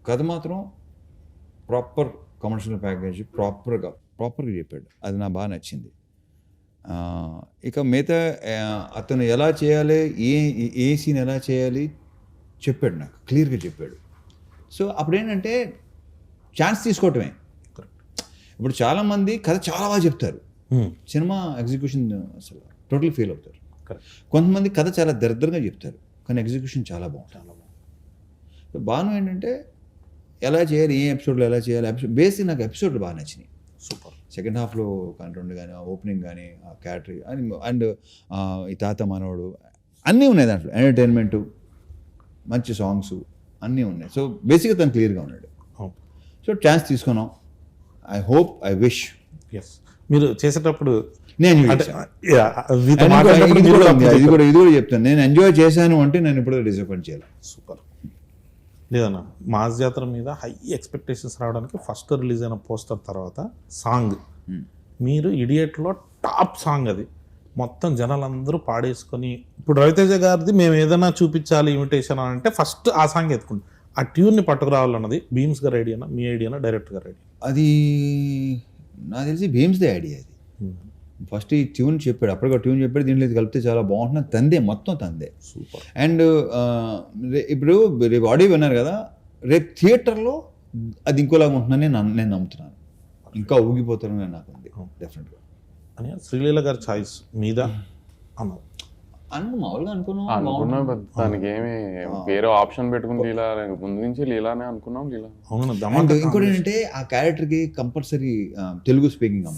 కథ మాత్రం proper commercial package ప్రాపర్గా చెప్పాడు. అది నాకు బాగా నచ్చింది. ఇక మిగతా అతను ఎలా చేయాలి, ఏ సీన్ ఎలా చేయాలి చెప్పాడు, నాకు క్లియర్గా చెప్పాడు. సో అప్పుడేంటంటే ఛాన్స్ తీసుకోవటమే. ఇప్పుడు చాలామంది కథ చాలా బాగా చెప్తారు, సినిమా ఎగ్జిక్యూషన్ అసలు టోటల్ ఫెయిల్ అవుతారు. కొంతమంది కథ చాలా దరిద్రంగా చెప్తారు కానీ ఎగ్జిక్యూషన్ చాలా బాగుంటుంది. సో బాను ఏంటంటే ఎలా చేయాలి, ఏ ఎపిసోడ్లో ఎలా చేయాలి, బేసిక్ నాకు ఎపిసోడ్లు బాగా నచ్చినాయి. సూపర్. సెకండ్ హాఫ్లో కంటెంట్ కానీ, ఓపెనింగ్ కానీ, ఆ క్యాటరీ అండ్ ఈ తాత మనవడు అన్నీ ఉన్నాయి దాంట్లో. ఎంటర్టైన్మెంటు, మంచి సాంగ్స్ అన్నీ ఉన్నాయి. సో బేసిక్గా తను క్లియర్గా ఉన్నాడు. సో ఛాన్స్ తీసుకున్నాం. I hope, I wish. Yes, మీరు చేసేటప్పుడు నేను ఇది కూడా చెప్తాను, నేను ఎంజాయ్ చేశాను అంటే నేను ఇప్పుడు డిసప్పాయింట్ చేయాలి. సూపర్. లేదన్నా, మాస్ జాతర మీద హై ఎక్స్పెక్టేషన్స్ రావడానికి ఫస్ట్ రిలీజ్ అయిన పోస్టర్ తర్వాత సాంగ్, మీరు ఇడియట్లో టాప్ సాంగ్ అది, మొత్తం జనాలందరూ పాడేసుకొని, ఇప్పుడు రవితేజ గారిది మేము ఏదైనా చూపించాలి ఇమిటేషన్ అని అంటే ఫస్ట్ ఆ సాంగ్ ఎత్తుకుంటాం. ఆ ట్యూన్ని పట్టుకురావాలన్నది భీమ్స్ గారి ఐడియానా, మీ ఐడియానా, డైరెక్టర్ గారి ఐడియా? అది నాకు తెలిసి భీమ్స్దే ఐడియా. అది ఫస్ట్ ఈ ట్యూన్ చెప్పాడు, అప్పటికే ట్యూన్ చెప్పాడు, దీంట్లో ఇది కలిపితే చాలా బాగుంటుంది, తందే మొత్తం తందే. సూపర్. అండ్ ఇప్పుడు రేపు ఆడియో విన్నారు కదా, రేపు థియేటర్లో అది ఇంకోలాగా ఉంటుందని నేను నమ్ముతున్నాను. ఇంకా ఊగిపోతారని నాకు ఉంది డెఫినెట్గా. అని శ్రీలీల గారి చాయిస్ మీద అన్నారు మామూలుగా అనుకున్నాం, దానికి ఏమి వేరే ఆప్షన్ పెట్టుకుని లీలా ముందు నుంచి లీలానే అనుకున్నాం. లీలా ఇంకోటి ఏంటంటే ఆ క్యారెక్టర్కి కంపల్సరీ తెలుగు స్పీకింగ్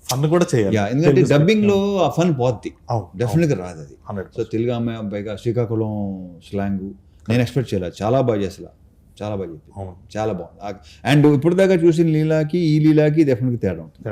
ఫన్ కూడా చేయాలి. ఎందుకంటే డబ్బింగ్ లో ఆ ఫన్ పోద్ది, డెఫినెట్గా రాదు అది. సో తెలుగు అమ్మాయి అబ్బాయిగా శ్రీకాకుళం స్లాంగ్ నేను ఎక్స్పెక్ట్ చేయలేదు. చాలా బాగా చేసా, చాలా బాగా చెప్పి, చాలా బాగుంది. అండ్ ఇప్పుడు దాకా చూసిన లీలాకి ఈ లీలాకి డెఫినెట్గా తేడా ఉంటుంది.